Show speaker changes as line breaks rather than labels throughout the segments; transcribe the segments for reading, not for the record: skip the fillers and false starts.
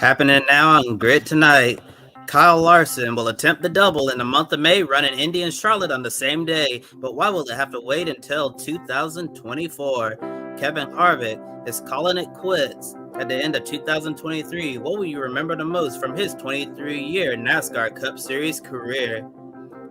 Happening now on Grid Tonight. Kyle Larson will attempt the double in the month of May, running Indy and Charlotte on the same day. But why will it have to wait until 2024? Kevin Harvick is calling it quits at the end of 2023. What will you remember the most from his 23-year NASCAR Cup Series career?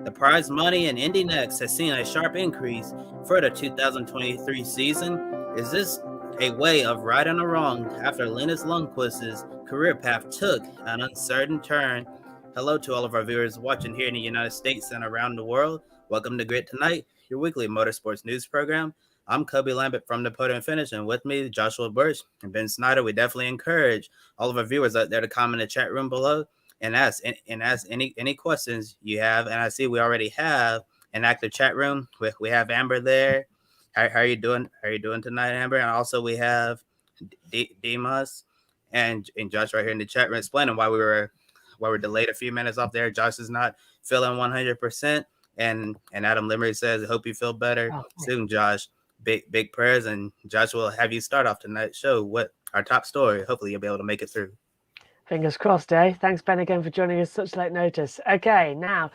The prize money in Indy NXT has seen a sharp increase for the 2023 season. Is this a way of righting a wrong after Linus Lundqvist's career path took an uncertain turn? Hello to all of our viewers watching here in the United States and around the world. Welcome to Grid Tonight, your weekly motorsports news program. I'm Kobe Lambert from the Podium Finish, and with me, Joshua Birch and Ben Snyder. We definitely encourage all of our viewers out there to comment in the chat room below and ask any questions you have. And I see we already have an active chat room. We have Amber there. How are you doing? How are you doing tonight, Amber? And also we have Dimas and Josh right here in the chat room explaining why we're delayed a few minutes off there. Josh is not feeling 100%, and Adam Limerick says, "I hope you feel better soon, Josh." Big prayers, and Josh will have you start off tonight's show. What our top story? Hopefully you'll be able to make it through.
Fingers crossed, eh? Thanks, Ben, again for joining us such late notice. Okay, now,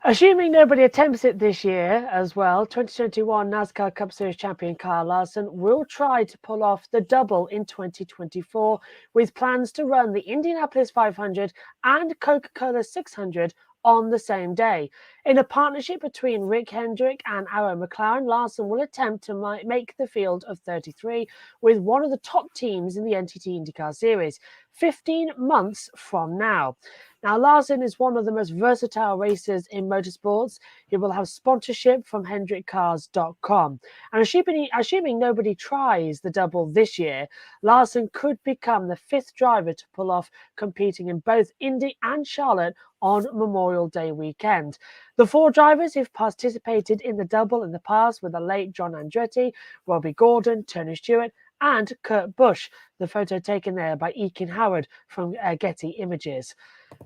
assuming nobody attempts it this year as well, 2021 NASCAR Cup Series champion Kyle Larson will try to pull off the double in 2024 with plans to run the Indianapolis 500 and Coca-Cola 600 on the same day. In a partnership between Rick Hendrick and Arrow McLaren, Larson will attempt to make the field of 33 with one of the top teams in the NTT IndyCar Series 15 months from now. Now, Larson is one of the most versatile racers in motorsports. He will have sponsorship from HendrickCars.com. And assuming nobody tries the double this year, Larson could become the fifth driver to pull off competing in both Indy and Charlotte on Memorial Day weekend. The four drivers who've participated in the double in the past were the late John Andretti, Robbie Gordon, Tony Stewart, and Kurt Busch. The photo taken there by Ekin Howard from Getty Images.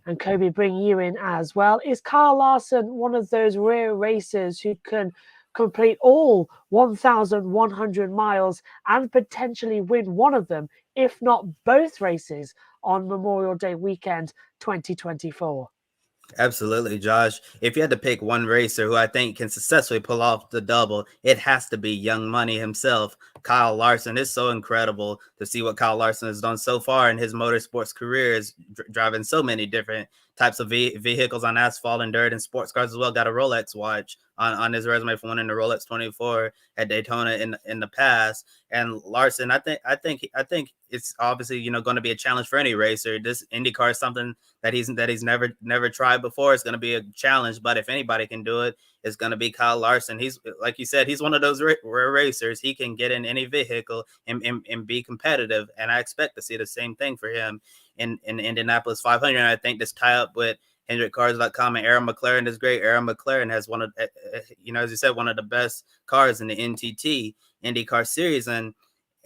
And Kobe, bring you in as well. Is Kyle Larson one of those rare racers who can complete all 1,100 miles and potentially win one of them, if not both races, on Memorial Day weekend 2024?
Absolutely, Josh. If you had to pick one racer who I think can successfully pull off the double, it has to be Young Money himself, Kyle Larson. It's so incredible to see what Kyle Larson has done so far in his motorsports career, is driving so many different types of vehicles on asphalt and dirt and sports cars as well. Got a Rolex watch on his resume for winning the Rolex 24 at Daytona in the past. And Larson, I think it's obviously going to be a challenge for any racer. This IndyCar is something that he's never tried before. It's going to be a challenge, but if anybody can do it, it's going to be Kyle Larson. He's, like you said, he's one of those rare racers. He can get in any vehicle and be competitive, and I expect to see the same thing for him in Indianapolis 500. And I think this tie up with HendrickCars.com and Arrow McLaren is great. Arrow McLaren has one of, as you said, one of the best cars in the NTT IndyCar Series, and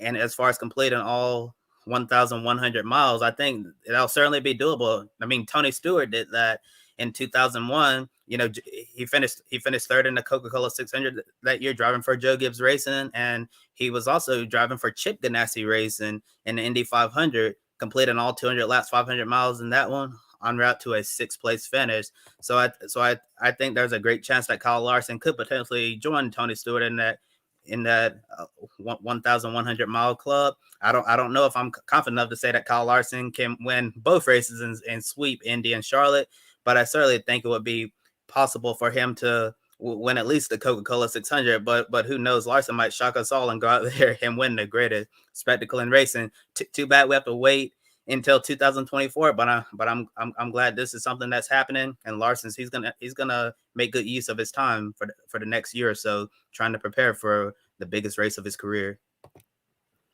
as far as completing all 1,100 miles, I think that'll certainly be doable. I mean, Tony Stewart did that in 2001. He finished third in the Coca-Cola 600 that year, driving for Joe Gibbs Racing, and he was also driving for Chip Ganassi Racing in the Indy 500, completing all 200 laps, 500 miles in that one, en route to a sixth place finish. So I think there's a great chance that Kyle Larson could potentially join Tony Stewart in that 1,100 mile club. I don't know if I'm confident enough to say that Kyle Larson can win both races and sweep Indy and Charlotte, but I certainly think it would be possible for him to win at least the Coca-Cola 600. But who knows? Larson might shock us all and go out there and win the greatest spectacle in racing. Too bad we have to wait until 2024, but I'm glad this is something that's happening. And Larson's he's gonna make good use of his time for the next year or so, trying to prepare for the biggest race of his career.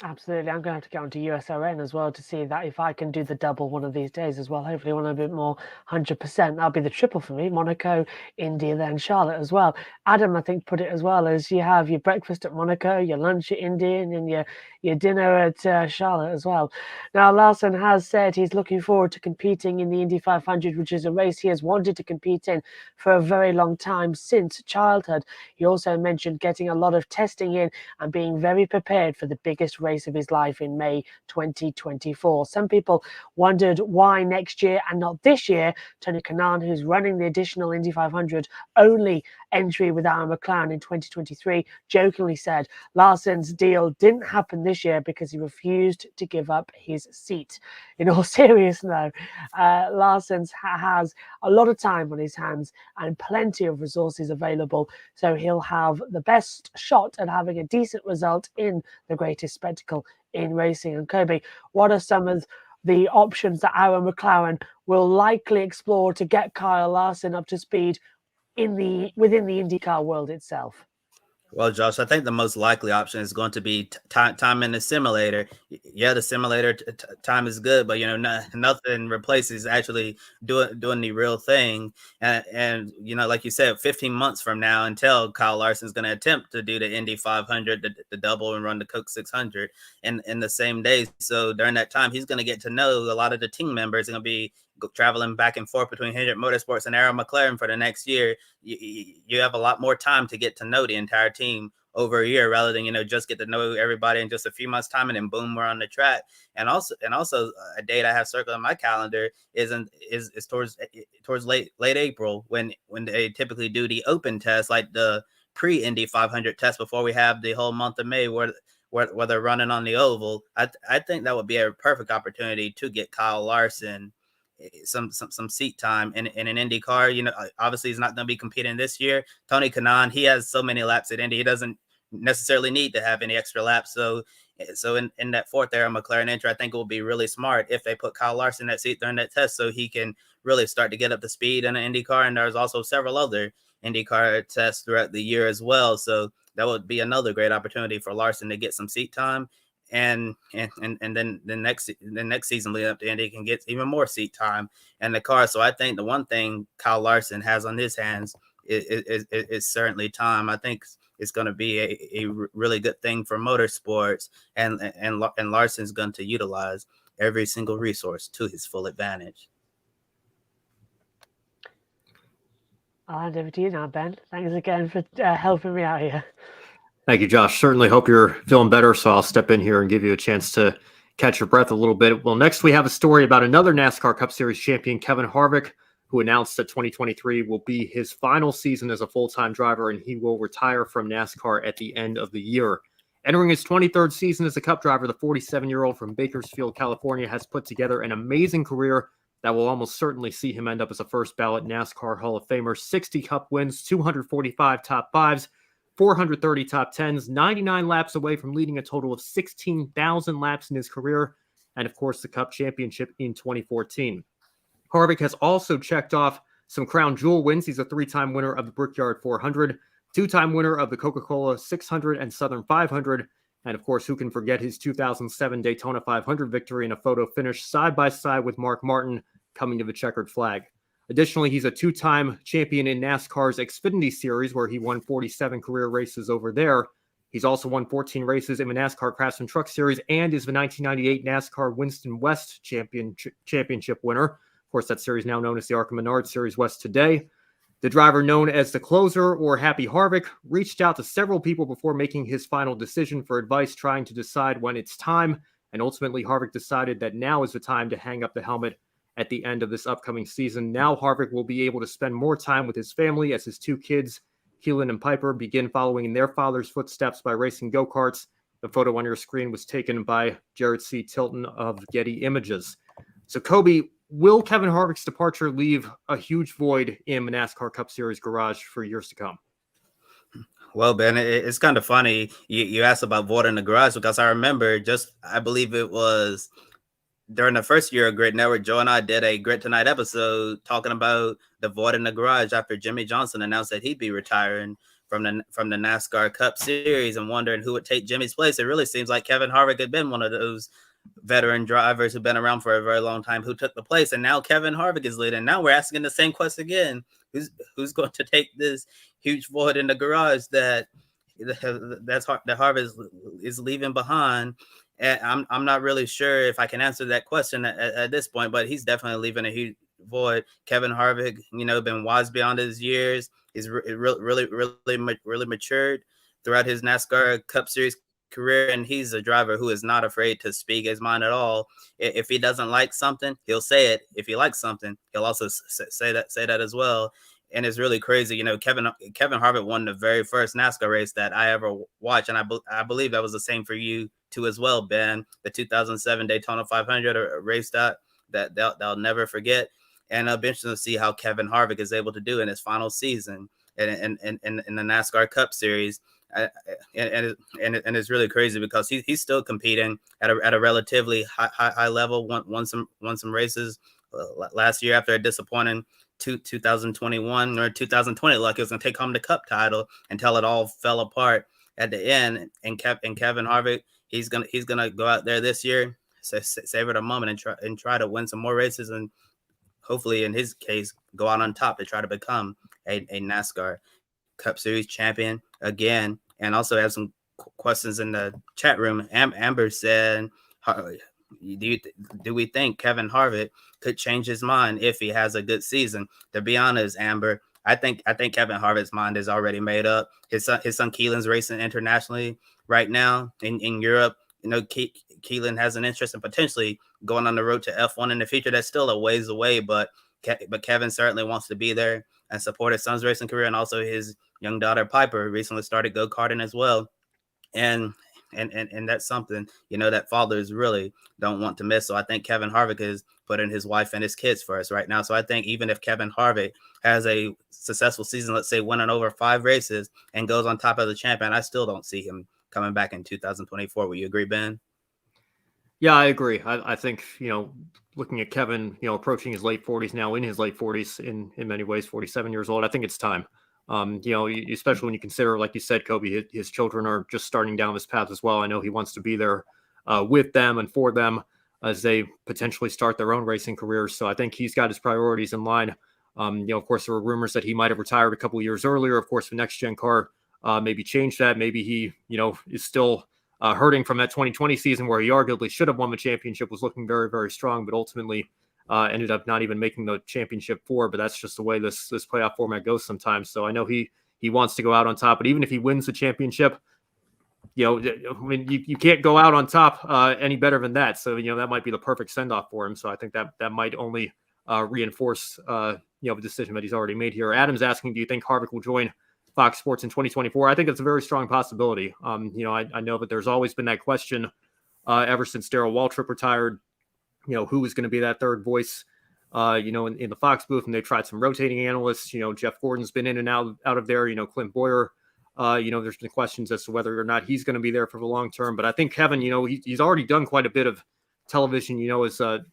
Absolutely. I'm going to have to get onto USRN as well to see that if I can do the double one of these days as well. Hopefully one a bit more 100%. That'll be the triple for me. Monaco, Indy, and then Charlotte as well. Adam, I think, put it as well as you have your breakfast at Monaco, your lunch at Indy, and then your dinner at Charlotte as well. Now, Larson has said he's looking forward to competing in the Indy 500, which is a race he has wanted to compete in for a very long time, since childhood. He also mentioned getting a lot of testing in and being very prepared for the biggest race of his life in May 2024. Some people wondered why next year and not this year. Tony Kanaan, who's running the additional Indy 500 only entry with Arrow McLaren in 2023, jokingly said Larson's deal didn't happen this year because he refused to give up his seat. In all seriousness, though, Larson has a lot of time on his hands and plenty of resources available, so he'll have the best shot at having a decent result in the greatest spectacle in racing. And Kobe, what are some of the options that Arrow McLaren will likely explore to get Kyle Larson up to speed within the IndyCar world itself?
Well, Josh, I think the most likely option is going to be time in the simulator. Yeah, the simulator time is good, but nothing replaces actually doing the real thing. And like you said, 15 months from now, until Kyle Larson is going to attempt to do the Indy 500, the double, and run the Coke 600 in the same day. So during that time, he's going to get to know a lot of the team members. Going to be traveling back and forth between Hendrick Motorsports and Arrow McLaren for the next year. You have a lot more time to get to know the entire team over a year, rather than just get to know everybody in just a few months' time and then boom, we're on the track. And also a date I have circled on my calendar is towards late April, when they typically do the open test, like the pre-Indy 500 test, before we have the whole month of May where they're running on the oval. I think that would be a perfect opportunity to get Kyle Larson some seat time in an Indy car. Obviously he's not going to be competing this year. Tony Kanaan, he has so many laps at Indy, he doesn't necessarily need to have any extra laps. So in that fourth Arrow McLaren entry, I think it will be really smart if they put Kyle Larson in that seat during that test, so he can really start to get up to speed in an Indy car. And there's also several other IndyCar tests throughout the year as well. So that would be another great opportunity for Larson to get some seat time. And then the next season leading up to Indy, can get even more seat time in the car. So I think the one thing Kyle Larson has on his hands is certainly time. I think it's going to be a really good thing for motorsports, and Larson's going to utilize every single resource to his full advantage.
I'll hand over to you now, Ben. Thanks again for helping me out here.
Thank you, Josh. Certainly hope you're feeling better, so I'll step in here and give you a chance to catch your breath a little bit. Well, next we have a story about another NASCAR Cup Series champion, Kevin Harvick, who announced that 2023 will be his final season as a full-time driver, and he will retire from NASCAR at the end of the year. Entering his 23rd season as a Cup driver, the 47-year-old from Bakersfield, California, has put together an amazing career that will almost certainly see him end up as a first-ballot NASCAR Hall of Famer. 60 Cup wins, 245 top fives, 430 top 10s, 99 laps away from leading a total of 16,000 laps in his career, and of course the Cup Championship in 2014. Harvick has also checked off some crown jewel wins. He's a three-time winner of the Brickyard 400, two-time winner of the Coca-Cola 600 and Southern 500, and of course, who can forget his 2007 Daytona 500 victory in a photo finish side by side with Mark Martin coming to the checkered flag. Additionally, he's a two-time champion in NASCAR's Xfinity Series, where he won 47 career races over there. He's also won 14 races in the NASCAR Craftsman Truck Series and is the 1998 NASCAR Winston West championship winner. Of course, that series now known as the ARCA Menard Series West today. The driver known as the Closer, or Happy Harvick, reached out to several people before making his final decision for advice, trying to decide when it's time. And ultimately, Harvick decided that now is the time to hang up the helmet at the end of this upcoming season. Now Harvick will be able to spend more time with his family as his two kids, Keelan and Piper, begin following in their father's footsteps by racing go-karts. The photo on your screen was taken by Jared C. Tilton of Getty Images. So Kobe, will Kevin Harvick's departure leave a huge void in the NASCAR Cup Series garage for years to come?
Well, Ben, it's kind of funny you asked about void in the garage, because I remember I believe it was during the first year of Grit Network, Joe and I did a Grit Tonight episode talking about the void in the garage after Jimmy Johnson announced that he'd be retiring from the NASCAR Cup Series, and wondering who would take Jimmy's place. It really seems like Kevin Harvick had been one of those veteran drivers who've been around for a very long time who took the place, and now Kevin Harvick is leading. Now we're asking the same question again: who's going to take this huge void in the garage that that Harvick is leaving behind. And I'm not really sure if I can answer that question at this point, but he's definitely leaving a huge void. Kevin Harvick, been wise beyond his years. He's really matured throughout his NASCAR Cup Series career, and he's a driver who is not afraid to speak his mind at all. If he doesn't like something, he'll say it. If he likes something, he'll also say that as well. And it's really crazy. Kevin Harvick won the very first NASCAR race that I ever watched, and I believe that was the same for you too as well, Ben. The 2007 Daytona 500, a race that they'll never forget. And it'll be interesting to see how Kevin Harvick is able to do in his final season in the NASCAR Cup Series. And it's really crazy because he's still competing at a relatively high level. Won some races last year after a disappointing 2021 or 2020. Like it was going to take home the Cup title until it all fell apart at the end. And Kevin Harvick, he's gonna go out there this year, savor the moment, and try to win some more races, and hopefully in his case go out on top to try to become a NASCAR Cup Series champion again. And also have some questions in the chat room. Amber said, do we think Kevin Harvick could change his mind if he has a good season? To be honest, Amber, I think Kevin Harvick's mind is already made up. His son Keelan's racing internationally right now in Europe. Keelan has an interest in potentially going on the road to F1 in the future. That's still a ways away, but Kevin certainly wants to be there and support his son's racing career, and also his young daughter Piper recently started go-karting as well. And that's something, that fathers really don't want to miss. So I think Kevin Harvick is putting his wife and his kids first right now. So I think even if Kevin Harvick has a successful season, let's say winning over 5 races and goes on top of the champion, I still don't see him coming back in 2024. Will you agree, Ben?
Yeah, I agree. I think, looking at Kevin, approaching his late 40s now, in his late 40s in many ways, 47 years old, I think it's time. Especially when you consider, like you said, Kobe, his children are just starting down this path as well. I know he wants to be there with them and for them as they potentially start their own racing careers. So I think he's got his priorities in line. Of course, there were rumors that he might have retired a couple of years earlier. Of course, the next gen car maybe changed that. Maybe he, is still hurting from that 2020 season where he arguably should have won the championship, was looking very, very strong, but ultimately ended up not even making the championship 4. But that's just the way this playoff format goes sometimes. So I know he wants to go out on top, but even if he wins the championship, you can't go out on top any better than that. So, that might be the perfect send-off for him. So I think that might only reinforce, the decision that he's already made here. Adam's asking, do you think Harvick will join Fox Sports in 2024? I think it's a very strong possibility. I know that there's always been that question ever since Darrell Waltrip retired, who was going to be that third voice, in the Fox booth, and they tried some rotating analysts. Jeff Gordon's been in and out of there. Clint Boyer, there's been questions as to whether or not he's going to be there for the long term. But I think Kevin, he's already done quite a bit of television, as a,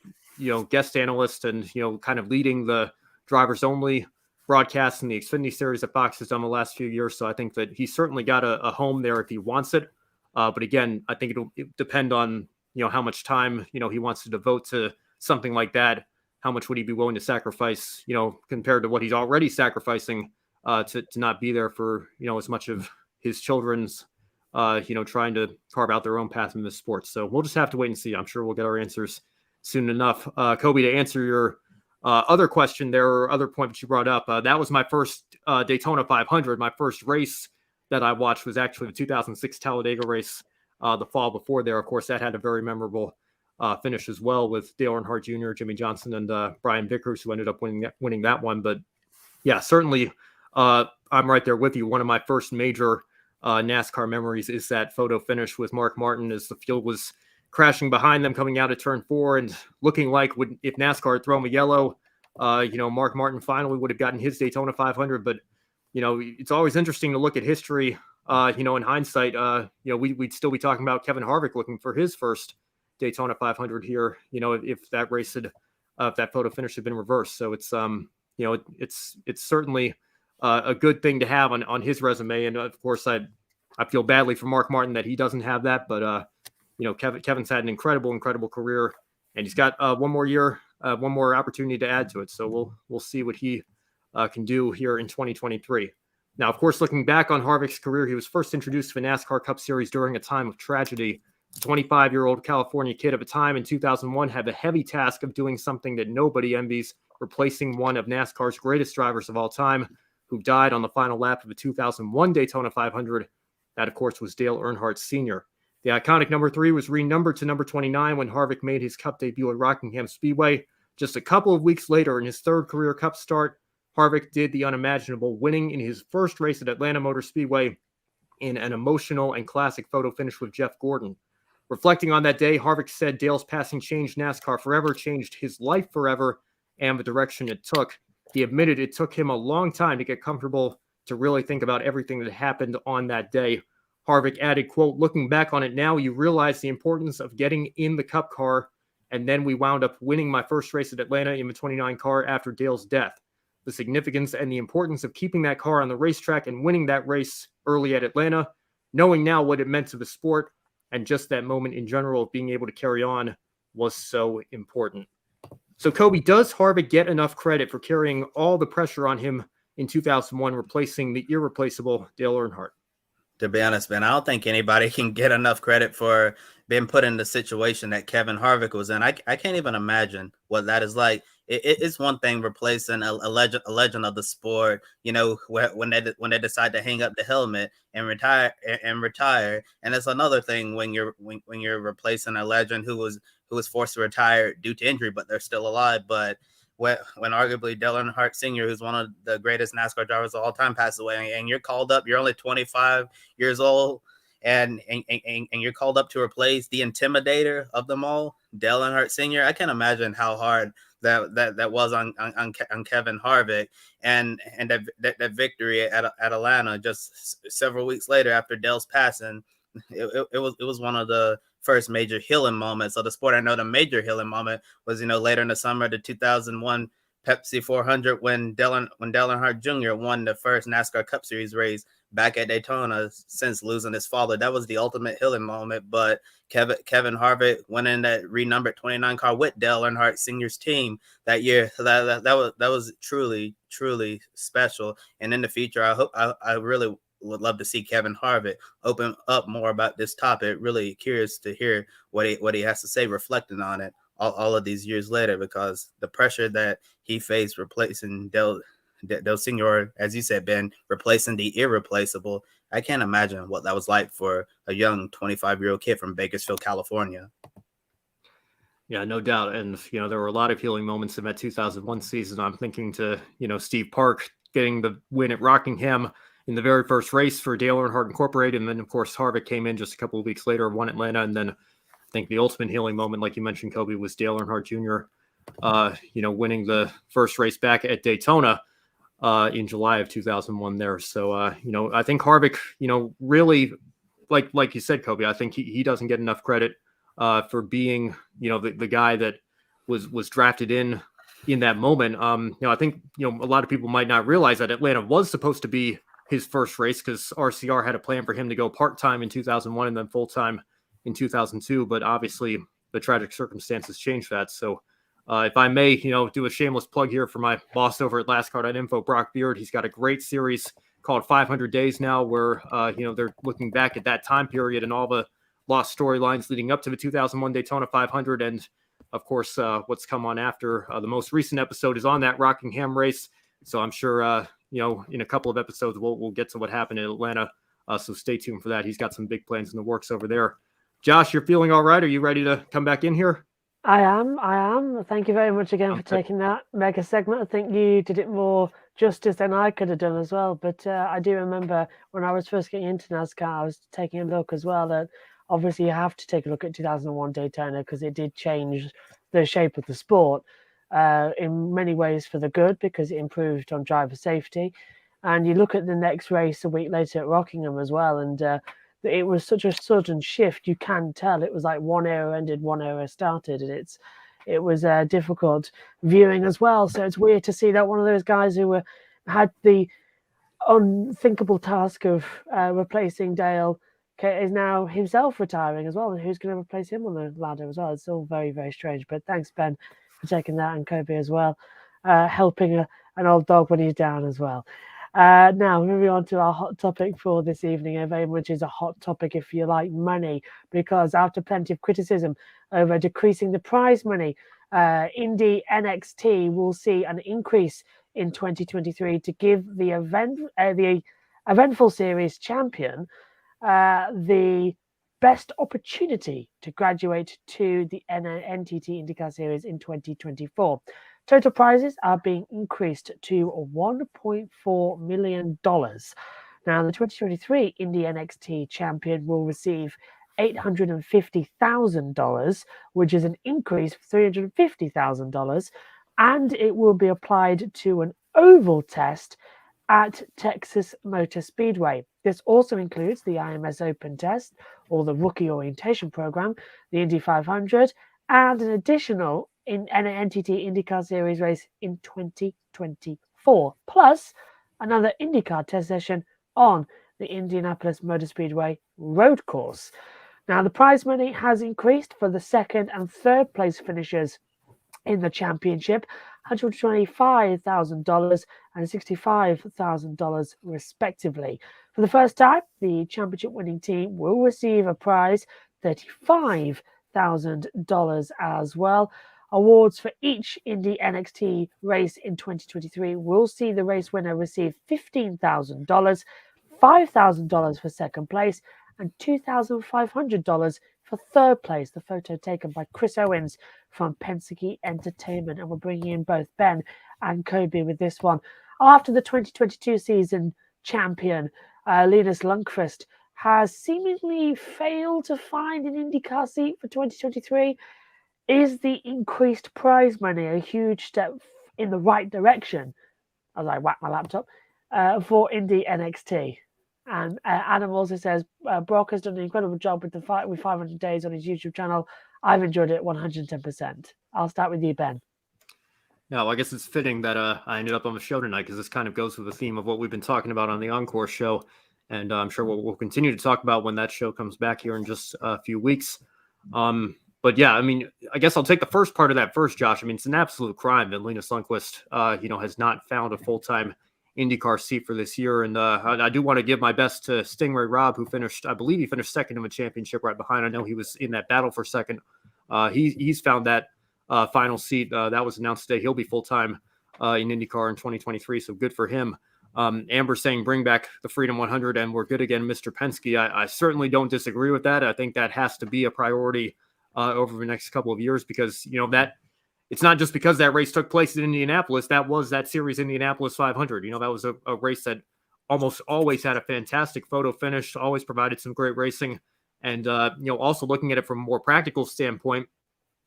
guest analyst and, kind of leading the drivers only broadcast in the Xfinity series that Fox has done the last few years. So I think that he's certainly got a home there if he wants it. But again, I think it'll depend on, how much time, he wants to devote to something like that. How much would he be willing to sacrifice, compared to what he's already sacrificing to not be there for, as much of his children's, trying to carve out their own path in this sport. So we'll just have to wait and see. I'm sure we'll get our answers soon enough. Kobe, to answer your other question there, or other point that you brought up, that was my first Daytona 500. My first race that I watched was actually the 2006 Talladega race the fall before there. Of course, that had a very memorable finish as well, with Dale Earnhardt Jr., Jimmy Johnson, and Brian Vickers, who ended up winning that one. But yeah, certainly I'm right there with you. One of my first major NASCAR memories is that photo finish with Mark Martin as the field was crashing behind them coming out of turn 4 and looking like if NASCAR had thrown a yellow, Mark Martin finally would have gotten his Daytona 500. But, it's always interesting to look at history, in hindsight, we'd still be talking about Kevin Harvick looking for his first Daytona 500 here, if that race had, if that photo finish had been reversed. So it's, it's certainly a good thing to have on his resume. And of course, I feel badly for Mark Martin that he doesn't have that, but, Kevin's had an incredible career, and he's got one more year, one more opportunity to add to it. So we'll see what he can do here in 2023. Now, of course, looking back on Harvick's career, he was first introduced to the NASCAR Cup Series during a time of tragedy. The 25-year-old California kid of a time in 2001 had the heavy task of doing something that nobody envies, replacing one of NASCAR's greatest drivers of all time, who died on the final lap of the 2001 Daytona 500. That, of course, was Dale Earnhardt Sr. The iconic number 3 was renumbered to number 29 when Harvick made his Cup debut at Rockingham Speedway. Just a couple of weeks later, in his third career Cup start, Harvick did the unimaginable, winning in his first race at Atlanta Motor Speedway in an emotional and classic photo finish with Jeff Gordon. Reflecting on that day, Harvick said Dale's passing changed NASCAR forever, changed his life forever, and the direction it took. He admitted it took him a long time to get comfortable to really think about everything that happened on that day. Harvick added, quote, "Looking back on it now, you realize the importance of getting in the Cup car, and then we wound up winning my first race at Atlanta in the 29 car after Dale's death. The significance and the importance of keeping that car on the racetrack and winning that race early at Atlanta, knowing now what it meant to the sport, and just that moment in general of being able to carry on was so important." So, Kobe, does Harvick get enough credit for carrying all the pressure on him in 2001, replacing the irreplaceable Dale Earnhardt?
To be honest, man, I don't think anybody can get enough credit for being put in the situation that Kevin Harvick was in. I can't even imagine what that is like. It's one thing replacing a legend of the sport, you know, when they decide to hang up the helmet and retire, and it's another thing when you're replacing a legend who was forced to retire due to injury, but they're still alive. But when arguably Dale Earnhardt Sr., who's one of the greatest NASCAR drivers of all time, passed away, and you're called up, you're only 25 years old, and you're called up to replace the intimidator of them all, Dale Earnhardt Sr. I can't imagine how hard that was on Kevin Harvick, and that victory at Atlanta just several weeks later after Dale's passing. It was one of the first major healing moments of the sport. I know the major healing moment was, later in the summer of the 2001 Pepsi 400 when Dale Earnhardt Jr. won the first NASCAR Cup Series race back at Daytona since losing his father. That was the ultimate healing moment. But Kevin Harvick went in that renumbered 29 car with Dale Earnhardt Sr.'s team that year. That was truly, truly special. And in the future, I really would love to see Kevin Harvick open up more about this topic. Really curious to hear what he has to say, reflecting on it all of these years later, because the pressure that he faced replacing Dale Sr., as you said, Ben, replacing the irreplaceable. I can't imagine what that was like for a young 25-year-old kid from Bakersfield, California.
Yeah, no doubt. And, there were a lot of healing moments in that 2001 season. I'm thinking to, Steve Park getting the win at Rockingham in the very first race for Dale Earnhardt Incorporated. And then, of course, Harvick came in just a couple of weeks later, won Atlanta. And then I think the ultimate healing moment, like you mentioned, Kobe, was Dale Earnhardt Jr., winning the first race back at Daytona in July of 2001 there. So, I think Harvick, really, like you said, Kobe, I think he doesn't get enough credit for being, the guy that was drafted in that moment. I think, a lot of people might not realize that Atlanta was supposed to be his first race because RCR had a plan for him to go part-time in 2001 and then full-time in 2002. But obviously the tragic circumstances changed that. So if I may, do a shameless plug here for my boss over at lastcar.info, Brock Beard. He's got a great series called 500 Days now where, they're looking back at that time period and all the lost storylines leading up to the 2001 Daytona 500. And of course, what's come on after. The most recent episode is on that Rockingham race. So I'm sure, in a couple of episodes, we'll get to what happened in Atlanta. So stay tuned for that. He's got some big plans in the works over there. Josh, you're feeling all right? Are you ready to come back in here?
I am. Thank you very much again for taking that mega segment. I think you did it more justice than I could have done as well. But I do remember when I was first getting into NASCAR, I was taking a look as well at, obviously you have to take a look at 2001 Daytona because it did change the shape of the sport in many ways for the good because it improved on driver safety. And you look at the next race a week later at Rockingham as well, and it was such a sudden shift. You can tell it was like one era ended, one era started, and it was difficult viewing as well. So it's weird to see that one of those guys who had the unthinkable task of replacing Dale is now himself retiring as well, and who's going to replace him on the ladder as well. It's all very, very strange. But thanks, Ben, for taking that, and Kobe as well, helping an old dog when he's down as well. Now, moving on to our hot topic for this evening, Evan, which is a hot topic, if you like, money, because after plenty of criticism over decreasing the prize money, Indy NXT will see an increase in 2023 to give the eventful series champion the best opportunity to graduate to the NTT IndyCar Series in 2024. Total prizes are being increased to $1.4 million. Now, the 2023 Indy NXT champion will receive $850,000, which is an increase of $350,000, and it will be applied to an oval test at Texas Motor Speedway. This also includes the IMSA Open Test, or the Rookie Orientation Program, the Indy 500, and an additional NTT IndyCar Series race in 2024, plus another IndyCar test session on the Indianapolis Motor Speedway road course. Now, the prize money has increased for the second and third place finishers in the championship, $125,000 and $65,000 respectively. For the first time, the championship winning team will receive a prize, $35,000 as well. Awards for each Indy NXT race in 2023 will see the race winner receive $15,000, $5,000 for second place, and $2,500 for third place. The photo taken by Chris Owens from Penske Entertainment. And we're bringing in both Ben and Kobe with this one. After the 2022 season champion, Linus Lundqvist, has seemingly failed to find an IndyCar seat for 2023. Is the increased prize money a huge step in the right direction, as I whack my laptop, for Indy NXT? And Adam also says, Brock has done an incredible job with 500 days on his YouTube channel. I've enjoyed it 110%. I'll start with you, Ben.
No, I guess it's fitting that I ended up on the show tonight, because this kind of goes with the theme of what we've been talking about on the Encore show. And I'm sure we'll continue to talk about when that show comes back here in just a few weeks. But yeah, I mean, I guess I'll take the first part of that first, Josh. I mean, it's an absolute crime that Linus Lundqvist, has not found a full-time IndyCar seat for this year. And I do want to give my best to Stingray Robb, who finished, I believe he finished second in the championship right behind. I know he was in that battle for second. He's found that final seat. That was announced today. He'll be full-time in IndyCar in 2023. So good for him. Amber saying, bring back the Freedom 100 and we're good again, Mr. Penske. I certainly don't disagree with that. I think that has to be a priority over the next couple of years, because, that it's not just because that race took place in Indianapolis. That was that series Indianapolis 500. That was a race that almost always had a fantastic photo finish, always provided some great racing. And, also looking at it from a more practical standpoint,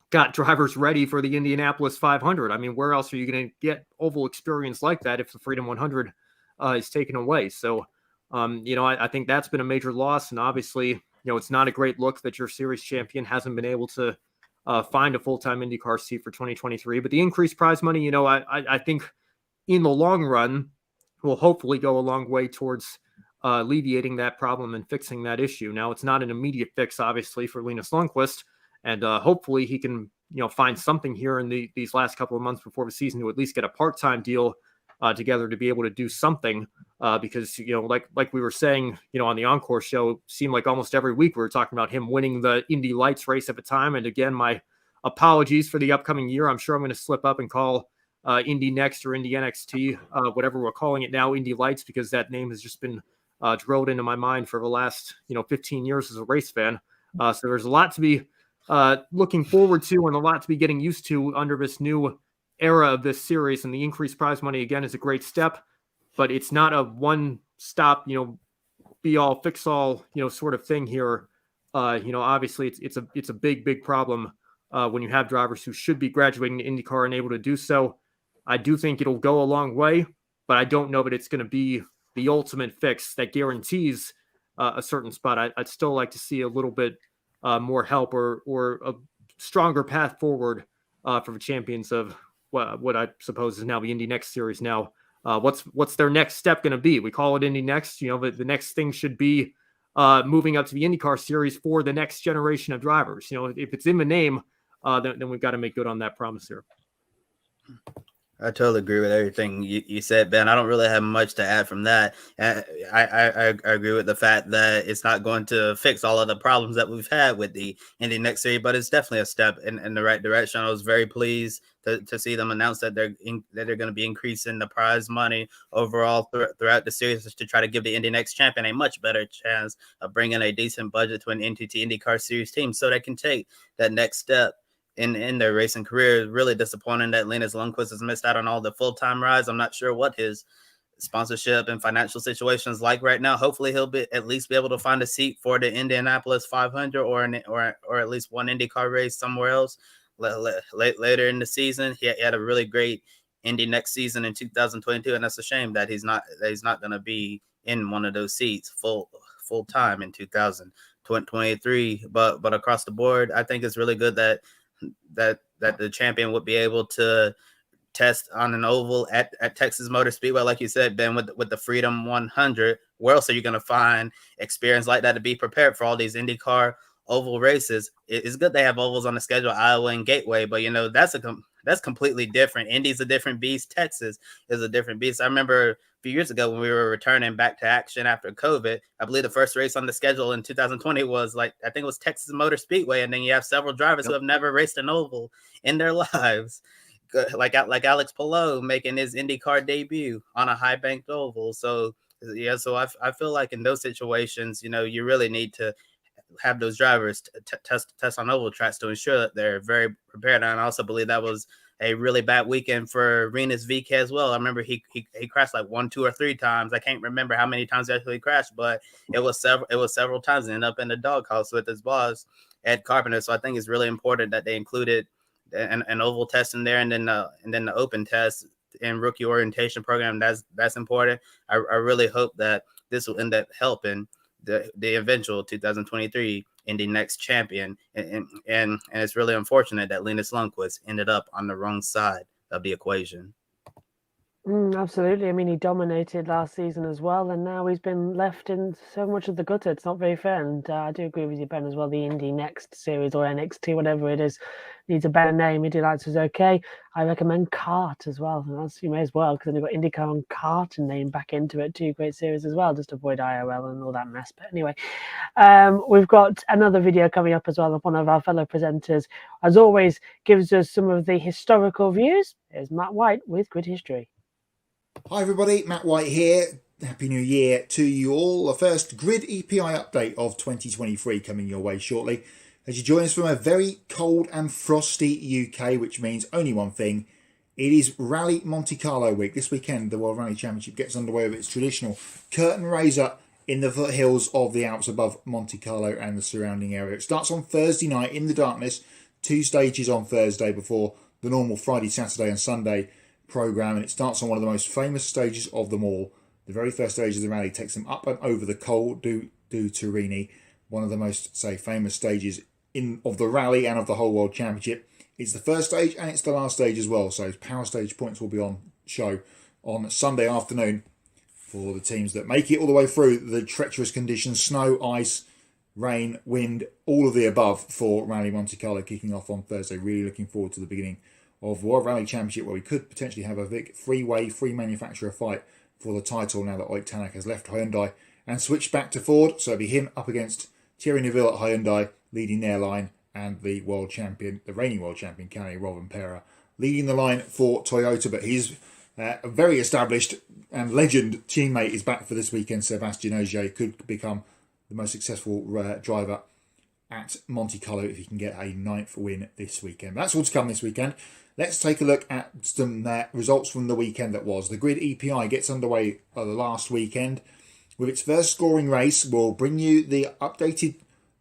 got drivers ready for the Indianapolis 500. I mean, where else are you going to get oval experience like that if the Freedom 100 is taken away? So, I think that's been a major loss. And obviously, it's not a great look that your series champion hasn't been able to find a full-time IndyCar seat for 2023. But the increased prize money, I think in the long run will hopefully go a long way towards alleviating that problem and fixing that issue. Now, it's not an immediate fix, obviously, for Linus Lundqvist. And hopefully he can, find something here in these last couple of months before the season to at least get a part-time deal together to be able to do something. Because, like we were saying, on the Encore show, it seemed like almost every week we were talking about him winning the Indy Lights race at the time. And again, my apologies for the upcoming year. I'm sure I'm going to slip up and call Indy Next or Indy NXT, whatever we're calling it now, Indy Lights, because that name has just been drilled into my mind for the last, 15 years as a race fan. So there's a lot to be looking forward to and a lot to be getting used to under this new era of this series. And the increased prize money, again, is a great step, but it's not a one-stop, be all, fix all, sort of thing here. Obviously it's a big problem when you have drivers who should be graduating to IndyCar and able to do so. I do think it'll go a long way, but I don't know that it's going to be the ultimate fix that guarantees a certain spot. I'd still like to see a little bit more help or a stronger path forward for the champions of what I suppose is now the Indy Next series. Now, what's their next step going to be? We call it Indy Next. The next thing should be moving up to the IndyCar series for the next generation of drivers. If it's in the name, then we've got to make good on that promise here.
I totally agree with everything you said, Ben. I don't really have much to add from that. I agree with the fact that it's not going to fix all of the problems that we've had with the Indy NXT Series, but it's definitely a step in the right direction. I was very pleased to see them announce that they're going to be increasing the prize money overall throughout the series to try to give the Indy NXT champion a much better chance of bringing a decent budget to an NTT IndyCar Series team so they can take that next step in their racing career. Really disappointing that Linus Lundqvist has missed out on all the full-time rides. I'm not sure what his sponsorship and financial situation is like right now. Hopefully he'll at least be able to find a seat for the Indianapolis 500 or at least one IndyCar race somewhere else later in the season. He had a really great Indy next season in 2022, and that's a shame that he's not going to be in one of those seats full time in 2023. But across the board, I think it's really good that the champion would be able to test on an oval at Texas Motor Speedway, like you said, Ben, with the Freedom 100. Where else are you going to find experience like that to be prepared for all these IndyCar oval races? It's good they have ovals on the schedule, Iowa and Gateway, but that's completely different. Indy's a different beast. Texas is a different beast. I remember a few years ago when we were returning back to action after COVID, I believe the first race on the schedule in 2020 was I think it was Texas Motor Speedway. And then you have several drivers who have never raced an oval in their lives. Like Alex Palou making his IndyCar debut on a high banked oval. So I feel like in those situations, you really need to have those drivers test on oval tracks to ensure that they're very prepared. And I also believe that was a really bad weekend for Rinus VeeKay as well. I remember he crashed like 1, 2, or 3 times. I can't remember how many times he actually crashed, but it was several times, and ended up in the doghouse with his boss, Ed Carpenter. So I think it's really important that they included an oval test in there, and then the open test and rookie orientation program. That's important. I really hope that this will end up helping the eventual 2023 Indy NXT champion, and it's really unfortunate that Linus Lundqvist ended up on the wrong side of the equation.
Absolutely. I mean, he dominated last season as well, and now he's been left in so much of the gutter. It's not very fair. And I do agree with you, Ben, as well. The Indy NXT series or NXT, whatever it is, needs a better name. Indy Lights is okay. I recommend Kart as well. And that's, you may as well, because then you've got IndyCar and Kart and name back into it. 2 great series as well. Just avoid IRL and all that mess. But anyway, we've got another video coming up as well of one of our fellow presenters. As always, gives us some of the historical views. Here's Matt White with Grid History.
Hi everybody, Matt White here. Happy New Year to you all. The first Grid EPI update of 2023 coming your way shortly as you join us from a very cold and frosty UK, which means only one thing. It is Rally Monte Carlo week. This weekend, the World Rally Championship gets underway with its traditional curtain raiser in the foothills of the Alps above Monte Carlo and the surrounding area. It starts on Thursday night in the darkness, 2 stages on Thursday before the normal Friday, Saturday and Sunday program, and it starts on one of the most famous stages of them all. The very first stage of the rally takes them up and over the Col du Turini, one of the most, famous stages of the rally and of the whole World Championship. It's the first stage and it's the last stage as well, so power stage points will be on show on Sunday afternoon for the teams that make it all the way through the treacherous conditions, snow, ice, rain, wind, all of the above for Rally Monte Carlo kicking off on Thursday. Really looking forward to the beginning of World Rally Championship, where we could potentially have a free manufacturer fight for the title now that Oyk Tanak has left Hyundai and switched back to Ford. So it'll be him up against Thierry Neuville at Hyundai leading their line, and the reigning world champion, Kalle Rovanperä, leading the line for Toyota. But his very established and legend teammate is back for this weekend. Sébastien Ogier could become the most successful driver at Monte Carlo if he can get a 9th win this weekend. That's all to come this weekend. Let's take a look at some results from the weekend that was. The Grid EPI gets underway the last weekend with its first scoring race. We'll bring you the updated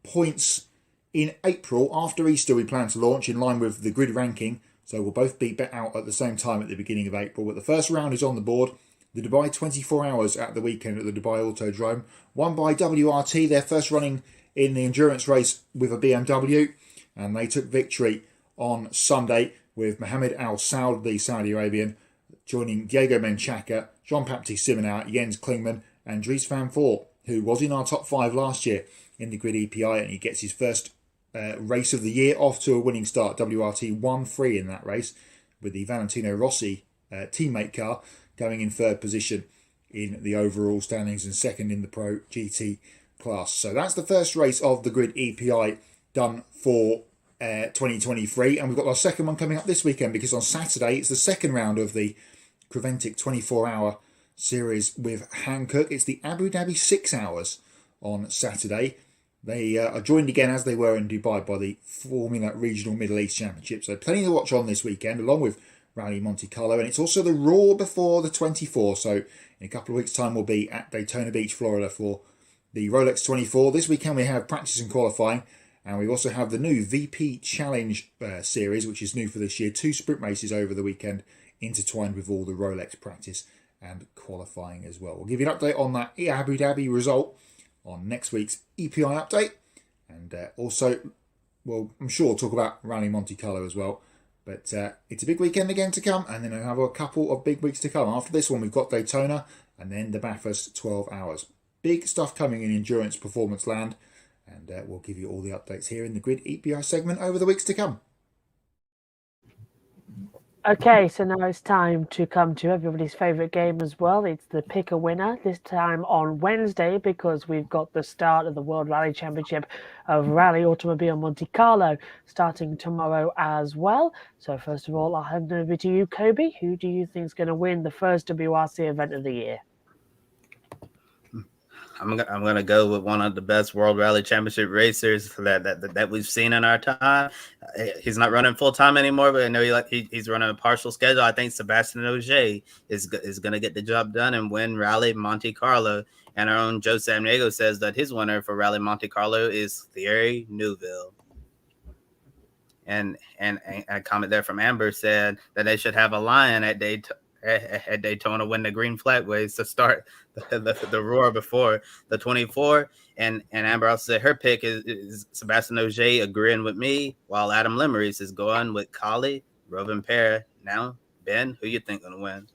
points in April. After Easter, we plan to launch in line with the grid ranking, so we'll both be out at the same time at the beginning of April. But the first round is on the board. The Dubai 24 Hours at the weekend at the Dubai Autodrome, won by WRT, their first running in the endurance race with a BMW, and they took victory on Sunday with Mohammed Al Saud, the Saudi Arabian, joining Diego Menchaca, Jean-Baptiste Simonau, Jens Klingman and Dries van Voort, who was in our top 5 last year in the Grid EPI, and he gets his first race of the year off to a winning start. WRT 1-3 in that race, with the Valentino Rossi teammate car, going in third position in the overall standings and second in the Pro GT class. So that's the first race of the Grid EPI done for 2023, and we've got our second one coming up this weekend, because on Saturday it's the second round of the Creventic 24-hour series with Hankook. It's the Abu Dhabi 6 hours on Saturday. They are joined again, as they were in Dubai, by the Formula Regional Middle East Championship. So plenty to watch on this weekend, along with Rally Monte Carlo. And it's also the Raw before the 24. So in a couple of weeks' time, we'll be at Daytona Beach, Florida for the Rolex 24. This weekend we have practice and qualifying. And we also have the new VP Challenge series, which is new for this year. 2 sprint races over the weekend, intertwined with all the Rolex practice and qualifying as well. We'll give you an update on that Abu Dhabi result on next week's EPI update. And also, well, I'm sure we'll talk about Rally Monte Carlo as well. But it's a big weekend again to come, and then I have a couple of big weeks to come. After this one, we've got Daytona, and then the Bathurst 12 hours. Big stuff coming in endurance performance land. And we'll give you all the updates here in the Grid EPI segment over the weeks to come.
Okay, so now it's time to come to everybody's favourite game as well. It's the Pick a Winner, this time on Wednesday, because we've got the start of the World Rally Championship of Rally Automobile Monte Carlo starting tomorrow as well. So first of all, I'll hand over to you, Kobe. Who do you think is going to win the first WRC event of the year?
I'm gonna go with one of the best World Rally Championship racers that we've seen in our time. He's not running full time anymore, but I know he's running a partial schedule. I think Sebastian Ogier is gonna get the job done and win Rally Monte Carlo. And our own Joe Samaniego says that his winner for Rally Monte Carlo is Thierry Neuville. And a comment there from Amber said that they should have a lion at Daytona when the green flag waves to start the roar before the 24. And Amber also said her pick is Sebastian Ogier, agreeing with me, while Adam Limmeries is going with Kali Rovanpera. Now, Ben, who you think going to win?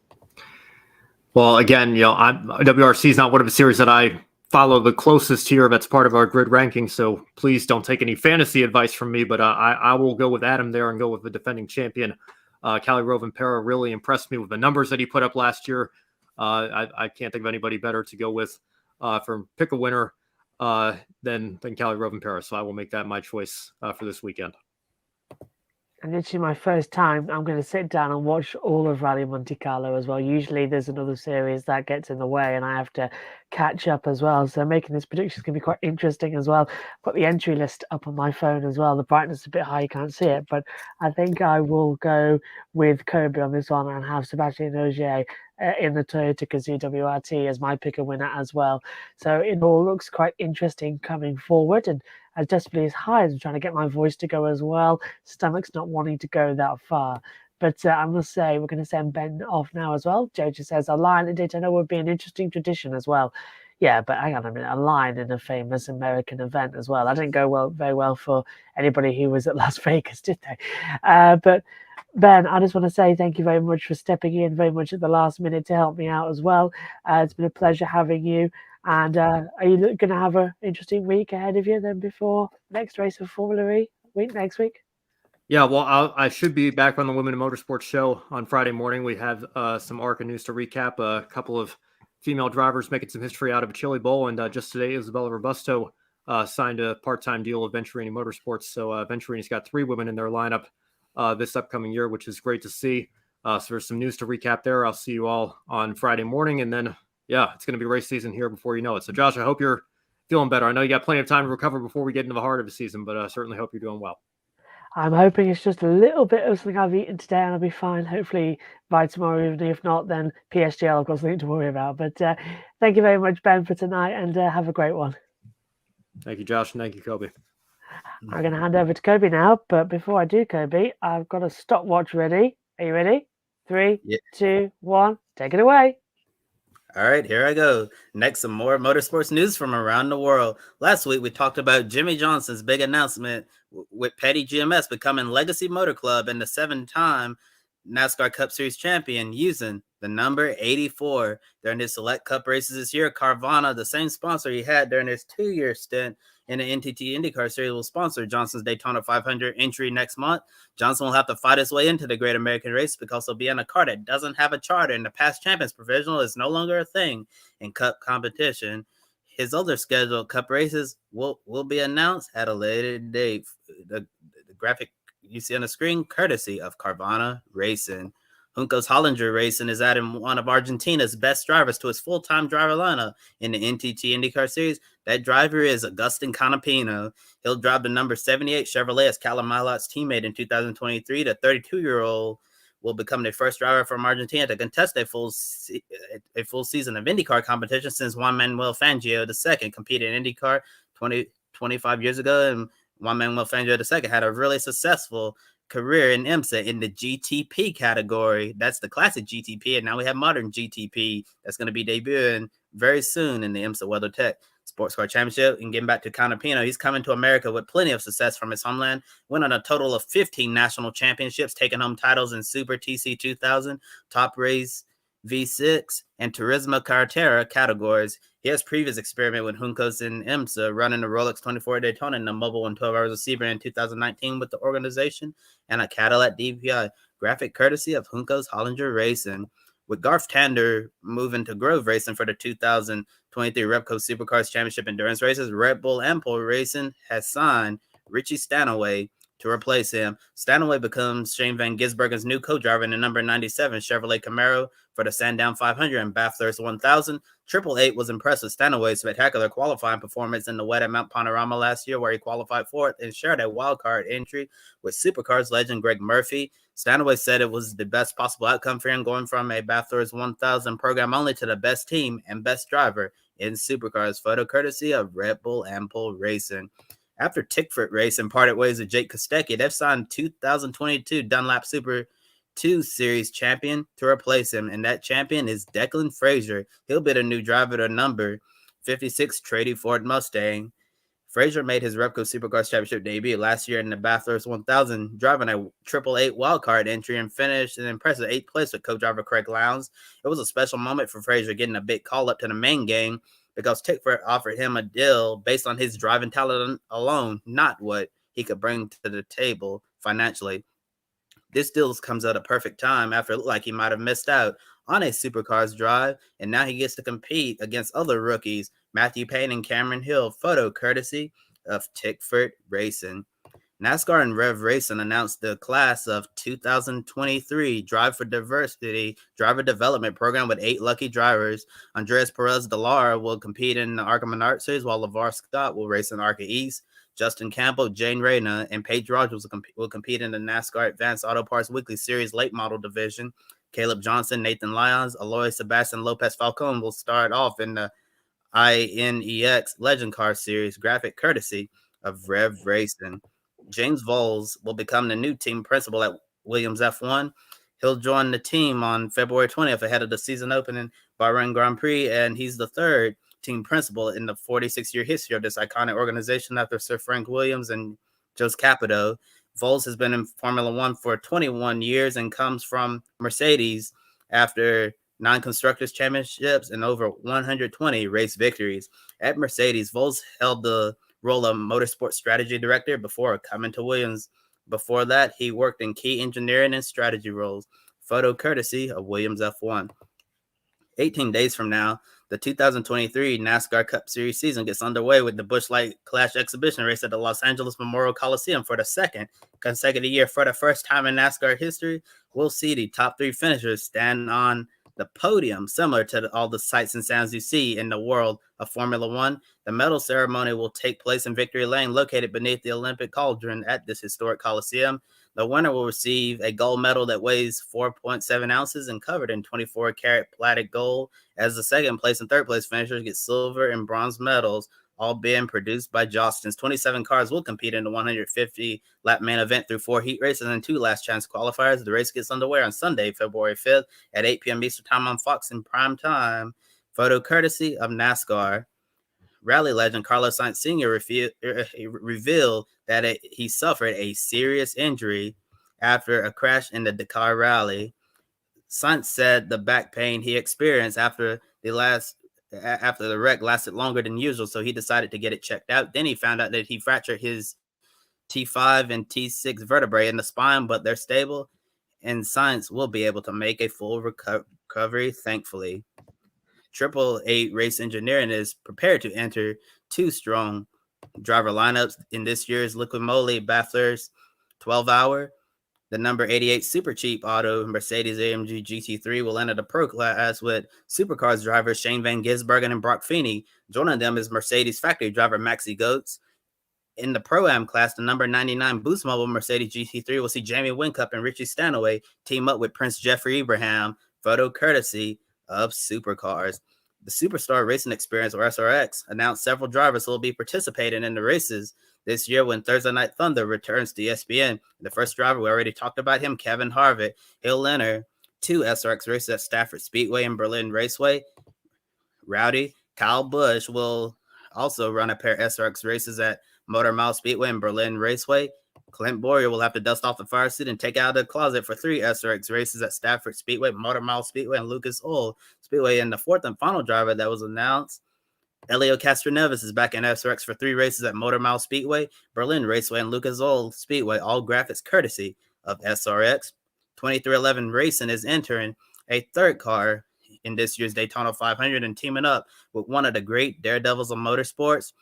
Well, again, WRC is not one of the series that I follow the closest here. That's part of our grid ranking, so please don't take any fantasy advice from me, but I will go with Adam there and go with the defending champion. Kali Rovanpera really impressed me with the numbers that he put up last year. I can't think of anybody better to go with for pick a winner than Kali Rovanpera. So I will make that my choice for this weekend.
And it's my first time I'm going to sit down and watch all of Rally Monte Carlo as well. Usually there's another series that gets in the way and I have to catch up as well. So making this prediction is going to be quite interesting as well. Put the entry list up on my phone as well. The brightness is a bit high, you can't see it. But I think I will go with Kobe on this one and have Sebastian Ogier in the Toyota Gazoo WRT as my pick a winner as well. So it all looks quite interesting coming forward, and as desperately as high as I'm trying to get my voice to go as well, stomach's not wanting to go that far. But I must say, we're going to send Ben off now as well. Joe just says a line in Daytona would be an interesting tradition as well. Yeah, but hang on a minute, a line in a famous American event as well. That didn't go very well for anybody who was at Las Vegas, did they? But Ben, I just want to say thank you very much for stepping in very much at the last minute to help me out as well. It's been a pleasure having you. And are you going to have an interesting week ahead of you then before next race of Formula E week next week?
Yeah, well, I should be back on the Women in Motorsports show on Friday morning. We have some ARCA news to recap. A couple of female drivers making some history out of a Chili Bowl. And just today, Isabella Robusto signed a part-time deal with Venturini Motorsports. So Venturini's got 3 women in their lineup this upcoming year, which is great to see. So there's some news to recap there. I'll see you all on Friday morning. And then, yeah, it's going to be race season here before you know it. So, Josh, I hope you're feeling better. I know you got plenty of time to recover before we get into the heart of the season, but I certainly hope you're doing well.
I'm hoping it's just a little bit of something I've eaten today and I'll be fine. Hopefully by tomorrow evening. If not, then PSGL, I've got something to worry about. But thank you very much, Ben, for tonight, and have a great one.
Thank you, Josh, and thank you, Kobe.
I'm going to hand over to Kobe now, but before I do, Kobe, I've got a stopwatch ready. Are you ready? 3, 2, 1, take it away.
All right, here I go. Next, some more motorsports news from around the world. Last week, we talked about Jimmy Johnson's big announcement with Petty GMS becoming Legacy Motor Club and the 7-time NASCAR Cup Series champion using the number 84 during his select cup races this year. Carvana, the same sponsor he had during his 2-year stint in the NTT IndyCar Series, will sponsor Johnson's Daytona 500 entry next month. Johnson will have to fight his way into the Great American Race because he'll be in a car that doesn't have a charter, and the past champions provisional is no longer a thing in cup competition. His other scheduled cup races will be announced at a later date. The graphic you see on the screen, courtesy of Carvana Racing. Juncos Hollinger Racing is adding one of Argentina's best drivers to his full-time driver lineup in the NTT IndyCar Series. That driver is Agustin Canapino. He'll drive the number 78 Chevrolet as Callum Ilot's teammate in 2023. The 32-year-old will become the first driver from Argentina to contest a full season of IndyCar competition since Juan Manuel Fangio II competed in IndyCar 25 years ago, and Juan Manuel Fangio II had a really successful career in IMSA in the GTP category. That's the classic GTP, and now we have modern GTP that's going to be debuting very soon in the IMSA WeatherTech Sports Car Championship. And getting back to Canapino, he's coming to America with plenty of success from his homeland. Went on a total of 15 national championships, taking home titles in Super TC 2000, Top Race V6, and Turismo Carretera categories. He has previous experiment with Juncos and IMSA, running the Rolex 24 Daytona and the Mobile 112 Hours of Sebring in 2019 with the organization, and a Cadillac DPI. Graphic courtesy of Juncos Hollinger Racing. With Garth Tander moving to Grove Racing for the 2023 Repco Supercars Championship Endurance Races, Red Bull Ampol Racing has signed Richie Stanaway to replace him. Stanaway becomes Shane Van Gisbergen's new co-driver in the number 97 Chevrolet Camaro for the Sandown 500 and Bathurst 1000. Triple Eight was impressed with Stanaway's spectacular qualifying performance in the wet at Mount Panorama last year, where he qualified fourth and shared a wildcard entry with Supercars legend Greg Murphy. Stanaway said it was the best possible outcome for him, going from a Bathurst 1000 program only to the best team and best driver in Supercars. Photo courtesy of Red Bull Ampol Racing. After Tickford Racing parted ways with Jake Kostecki, they've signed 2022 Dunlap Super 2 Series champion to replace him, and that champion is Declan Frazier. He'll be the new driver to number 56 Trady Ford Mustang. Frazier made his Repco Supercars Championship debut last year in the Bathurst 1000, driving a 888 wildcard entry and finished an impressive 8th place with co-driver Craig Lowndes. It was a special moment for Frazier, getting a big call up to the main game because Tickford offered him a deal based on his driving talent alone, not what he could bring to the table financially. This deal comes at a perfect time after it looked like he might have missed out on a Supercars drive, and now he gets to compete against other rookies, Matthew Payne and Cameron Hill. Photo courtesy of Tickford Racing. NASCAR and Rev Racing announced the class of 2023 Drive for Diversity driver development program with 8 lucky drivers. Andres Perez de Lara will compete in the ARCA Menard Series, while LeVar Scott will race in ARCA East. Justin Campbell, Jane Reyna, and Paige Rogers will compete in the NASCAR Advanced Auto Parts Weekly Series Late Model Division. Caleb Johnson, Nathan Lyons, Aloy Sebastian Lopez Falcon will start off in the INEX Legend Car Series, graphic courtesy of Rev Racing. James Voles will become the new team principal at Williams F1. He'll join the team on February 20th ahead of the season opening Bahrain Grand Prix, and he's the third team principal in the 46-year history of this iconic organization after Sir Frank Williams and Jos Capito. Voles has been in Formula One for 21 years and comes from Mercedes after 9 Constructors' Championships and over 120 race victories. At Mercedes, Voles held the role of Motorsport Strategy Director before coming to Williams. Before that, he worked in key engineering and strategy roles. Photo courtesy of Williams F1. 18 days from now, the 2023 NASCAR Cup Series season gets underway with the Busch Light Clash exhibition race at the Los Angeles Memorial Coliseum for the second consecutive year. For the first time in NASCAR history, we'll see the top 3 finishers stand on the podium, similar to all the sights and sounds you see in the world of Formula One. The medal ceremony will take place in Victory Lane, located beneath the Olympic Cauldron at this historic Coliseum. The winner will receive a gold medal that weighs 4.7 ounces and covered in 24-karat plated gold, as the second place and third place finishers get silver and bronze medals, all being produced by Jostens. 27 cars will compete in the 150-lap main event through 4 heat races and 2 last chance qualifiers. The race gets underway on Sunday, February 5th at 8 p.m. Eastern Time on Fox in prime time. Photo courtesy of NASCAR. Rally legend Carlos Sainz Sr. revealed that he suffered a serious injury after a crash in the Dakar Rally. Sainz said the back pain he experienced after the wreck lasted longer than usual, so he decided to get it checked out. Then he found out that he fractured his T5 and T6 vertebrae in the spine, but they're stable, and Sainz will be able to make a full recovery, thankfully. Triple Eight Race Engineering is prepared to enter two strong driver lineups in this year's Liqui Moly Bathurst 12-hour. The number 88 super cheap auto Mercedes-AMG GT3 will enter the pro class with Supercars drivers Shane Van Gisbergen and Brock Feeney. Joining them is Mercedes factory driver Maxi Goetz. In the Pro-Am class, the number 99 Boost Mobile Mercedes GT3 will see Jamie Whincup and Richie Stanaway team up with Prince Jeffrey Abraham, photo courtesy of Supercars. The Superstar Racing Experience, or SRX, announced several drivers who will be participating in the races this year when Thursday Night Thunder returns to ESPN. The first driver, we already talked about him, Kevin Harvick. He'll enter two SRX races at Stafford Speedway and Berlin Raceway. Rowdy Kyle Busch will also run a pair of SRX races at Motor Mile Speedway and Berlin Raceway. Clint Boyer will have to dust off the fire suit and take out the closet for three SRX races at Stafford Speedway, Motor Mile Speedway, and Lucas Oil Speedway. And the fourth and final driver that was announced, Elio Castroneves, is back in SRX for three races at Motor Mile Speedway, Berlin Raceway, and Lucas Oil Speedway, all graphics courtesy of SRX. 2311 Racing is entering a third car in this year's Daytona 500 and teaming up with one of the great daredevils of motorsports.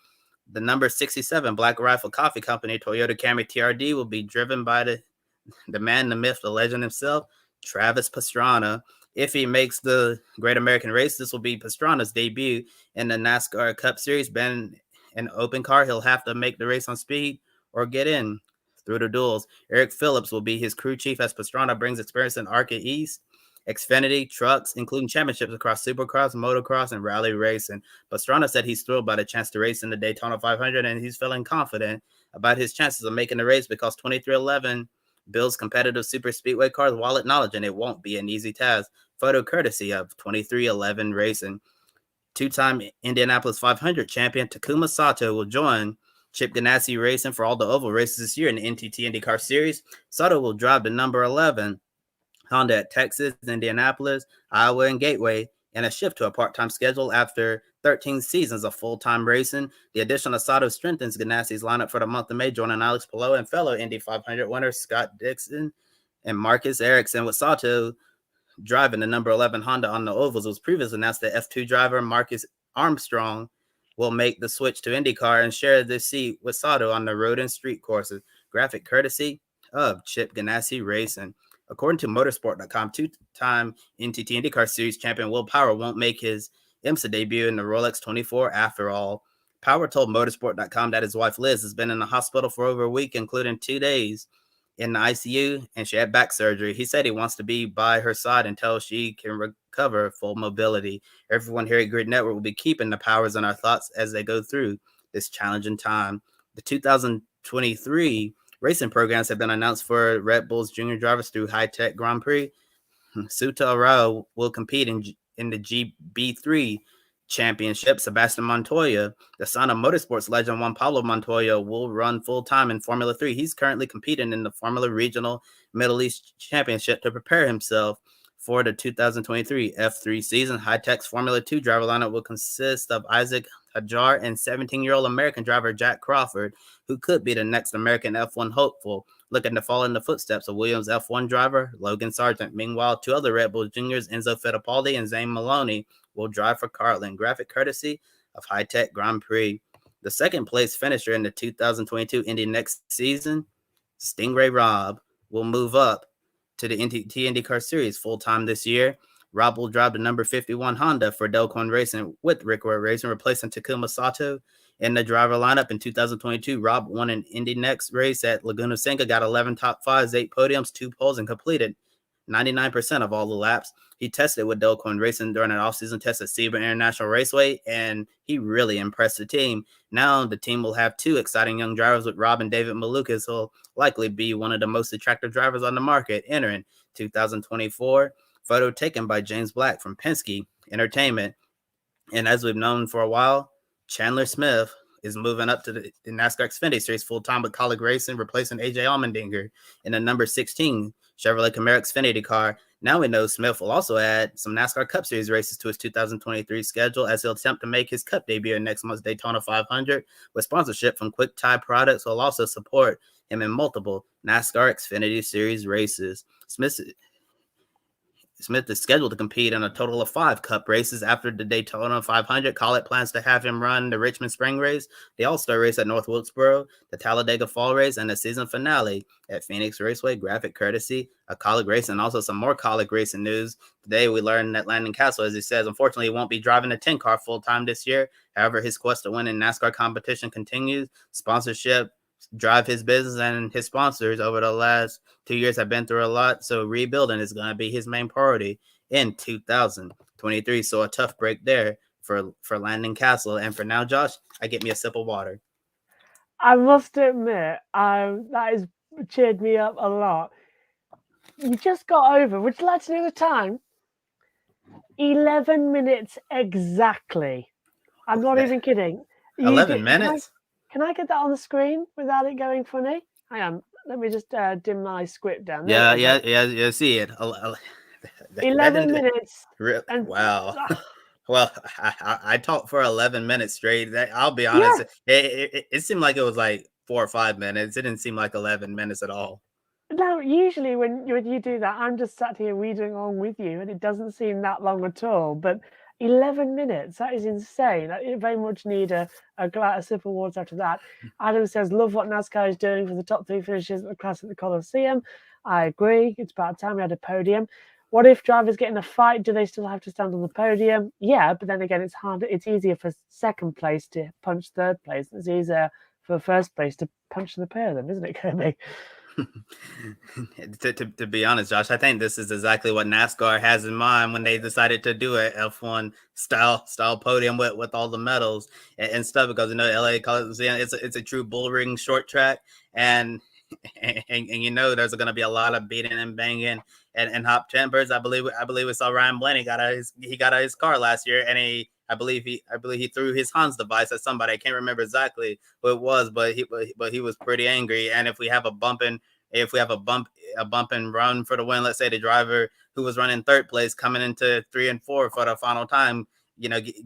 The number 67 Black Rifle Coffee Company Toyota Camry TRD will be driven by the man, the myth, the legend himself, Travis Pastrana. If he makes the Great American Race, this will be Pastrana's debut in the NASCAR Cup Series. Been an open car, he'll have to make the race on speed or get in through the duels. Eric Phillips will be his crew chief as Pastrana brings experience in ARCA East, Xfinity, trucks, including championships across Supercross, motocross, and rally racing. Pastrana said he's thrilled by the chance to race in the Daytona 500, and he's feeling confident about his chances of making the race because 2311 builds competitive super speedway cars while acknowledging it won't be an easy task. Photo courtesy of 2311 Racing. Two-time Indianapolis 500 champion Takuma Sato will join Chip Ganassi Racing for all the oval races this year in the NTT IndyCar Series. Sato will drive the number 11 Honda at Texas, Indianapolis, Iowa, and Gateway, and a shift to a part-time schedule after 13 seasons of full-time racing. The addition of Sato strengthens Ganassi's lineup for the month of May, joining Alex Palou and fellow Indy 500 winner Scott Dixon and Marcus Ericsson. With Sato driving the number 11 Honda on the ovals, it was previously announced that F2 driver Marcus Armstrong will make the switch to IndyCar and share the seat with Sato on the road and street courses. Graphic courtesy of Chip Ganassi Racing. According to motorsport.com, two-time NTT IndyCar Series champion Will Power won't make his IMSA debut in the Rolex 24 after all. Power told motorsport.com that his wife Liz has been in the hospital for over a week, including 2 days in the ICU, and she had back surgery. He said he wants to be by her side until she can recover full mobility. Everyone here at Grid Network will be keeping the Powers in our thoughts as they go through this challenging time. The 2023 racing programs have been announced for Red Bull's junior drivers through High Tech Grand Prix. Suta Arao will compete in the GB3 championship. Sebastian Montoya, the son of motorsports legend Juan Pablo Montoya, will run full-time in Formula 3. He's currently competing in the Formula Regional Middle East Championship to prepare himself for the 2023 F3 season. High Tech's Formula 2 driver lineup will consist of Isaac Hajar and 17-year-old American driver Jack Crawford, who could be the next American F1 hopeful, looking to follow in the footsteps of Williams F1 driver Logan Sargent. Meanwhile, two other Red Bull juniors, Enzo Fittipaldi and Zane Maloney, will drive for Carlin. Graphic courtesy of High Tech Grand Prix. The second place finisher in the 2022 Indy NXT season, Stingray Robb, will move up to the NTT IndyCar Series full-time this year. Robb will drive the number 51 Honda for Delcoin Racing with Rick Ware Racing, replacing Takuma Sato in the driver lineup. In 2022, Robb won an Indy NXT race at Laguna Seca, got 11 top fives, 8 podiums, 2 poles, and completed 99% of all the laps. He tested with Delcoin Racing during an off-season test at Sebring International Raceway, and he really impressed the team. Now the team will have two exciting young drivers with Robb and David Malukas, who will likely be one of the most attractive drivers on the market entering 2024. Photo taken by James Black from Penske Entertainment. And as we've known for a while, Chandler Smith is moving up to the NASCAR Xfinity Series full-time with Colleague Racing, replacing AJ Allmendinger in the number 16 Chevrolet Camaro Xfinity car. Now we know Smith will also add some NASCAR Cup Series races to his 2023 schedule as he'll attempt to make his Cup debut in next month's Daytona 500, with sponsorship from Quick Tie Products will also support him in multiple NASCAR Xfinity Series races. Smith is scheduled to compete in a total of 5 Cup races after the Daytona 500. Collett plans to have him run the Richmond Spring Race, the All-Star Race at North Wilkesboro, the Talladega Fall Race, and the season finale at Phoenix Raceway, graphic courtesy of Colleague Racing. And also some more Colleague Racing news. Today we learned that Landon Castle, as he says, unfortunately he won't be driving the 10 car full-time this year. However, his quest to win in NASCAR competition continues. Sponsorship drive his business, and his sponsors over the last 2 years have been through a lot, so rebuilding is going to be his main priority in 2023. So a tough break there for Landon Castle. And for now, Josh, I get me a sip of water.
I must admit, that has cheered me up a lot. You just got over, would you like to know the time? 11 minutes exactly. I'm not even kidding.
11 minutes?
Can I get that on the screen without it going funny? Hang on. Let me just dim my script down.
Yeah, see it.
11 minutes.
Wow. Well, I talked for 11 minutes straight. I'll be honest. Yeah. It seemed like it was like 4 or 5 minutes. It didn't seem like 11 minutes at all.
No, usually when you do that, I'm just sat here reading along with you, and it doesn't seem that long at all. But 11 minutes, that is insane. I very much need a sip of water after that. Adam says, love what NASCAR is doing for the top 3 finishes at the Classic at the Coliseum. I agree. It's about time we had a podium. What if drivers get in a fight? Do they still have to stand on the podium? Yeah, but then again, it's harder. It's easier for second place to punch third place. It's easier for first place to punch the pair of them, isn't it, Kirby?
To be honest, Josh, I think this is exactly what NASCAR has in mind when they decided to do a F1 style podium with all the medals and stuff, because LA Coliseum, it's a true bull ring short track, and there's going to be a lot of beating and banging and hot tempers. I believe we saw Ryan Blaney got out of his car last year, and I believe he threw his Hans device at somebody. I can't remember exactly who it was, but he was pretty angry. And if we have a bump and run for the win, let's say the driver who was running third place coming into 3 and 4 for the final time,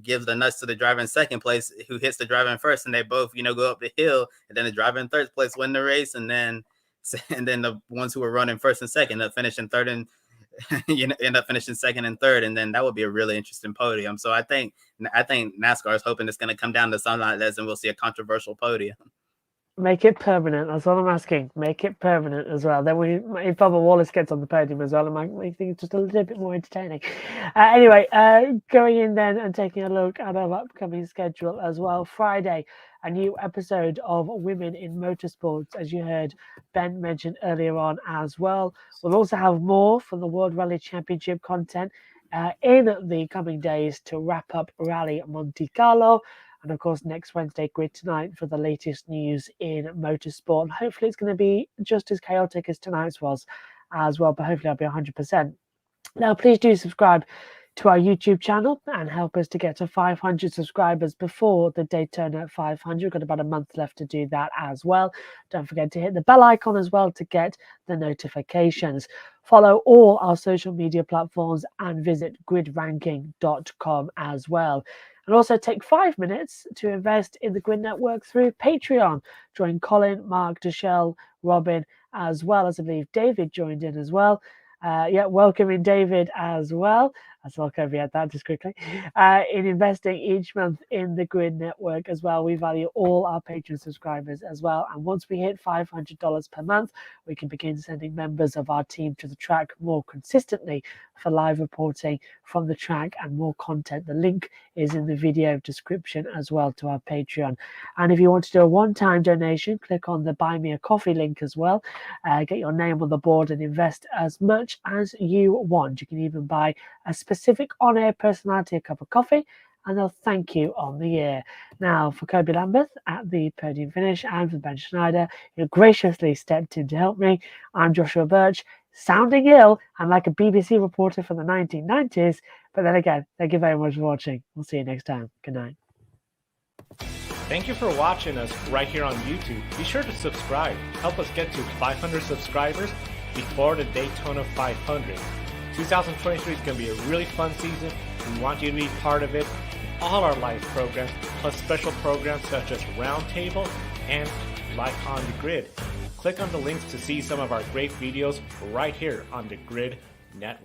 gives the nuts to the driver in second place who hits the driver in first, and they both, go up the hill, and then the driver in third place win the race, and then the ones who were running first and second up finishing third and end up finishing second and third, and then that would be a really interesting podium. So I think NASCAR is hoping it's going to come down to something like this, and we'll see a controversial podium.
Make it permanent. That's all I'm asking. Make it permanent as well. Then if Bubba Wallace gets on the podium as well, it might make things just a little bit more entertaining. Anyway, going in then and taking a look at our upcoming schedule as well. Friday, a new episode of Women in Motorsports, as you heard Ben mention earlier on as well. We'll also have more from the World Rally Championship content in the coming days to wrap up Rally Monte Carlo. And of course, next Wednesday, Grid Tonight for the latest news in motorsport. And hopefully it's going to be just as chaotic as tonight's was as well, but hopefully I'll be 100%. Now, please do subscribe to our YouTube channel and help us to get to 500 subscribers before the Daytona 500. We've got about a month left to do that as well. Don't forget to hit the bell icon as well to get the notifications. Follow all our social media platforms and visit gridranking.com as well. And also take 5 minutes to invest in the Grid Network through Patreon. Join Colin, Mark, Deshelle, Robin, as well as I believe David joined in as well. Welcoming David as well. That's all Kobe had that just quickly. In investing each month in the Grid Network as well. We value all our Patreon subscribers as well. And once we hit $500 per month, we can begin sending members of our team to the track more consistently for live reporting from the track and more content. The link is in the video description as well to our Patreon. And if you want to do a one-time donation, click on the Buy Me a Coffee link as well. Get your name on the board and invest as much as you want. You can even buy a specific on-air personality a cup of coffee, and they'll thank you on the air. Now, for Kobe Lambeth at the podium finish and for Ben Schneider, who graciously stepped in to help me, I'm Joshua Birch, sounding ill and like a BBC reporter from the 1990s. But then again, thank you very much for watching. We'll see you next time. Good night.
Thank you for watching us right here on YouTube. Be sure to subscribe. Help us get to 500 subscribers before the Daytona 500. 2023 is going to be a really fun season. We want you to be part of it. All our live programs, plus special programs such as Roundtable and Live on the Grid. Click on the links to see some of our great videos right here on the Grid Network.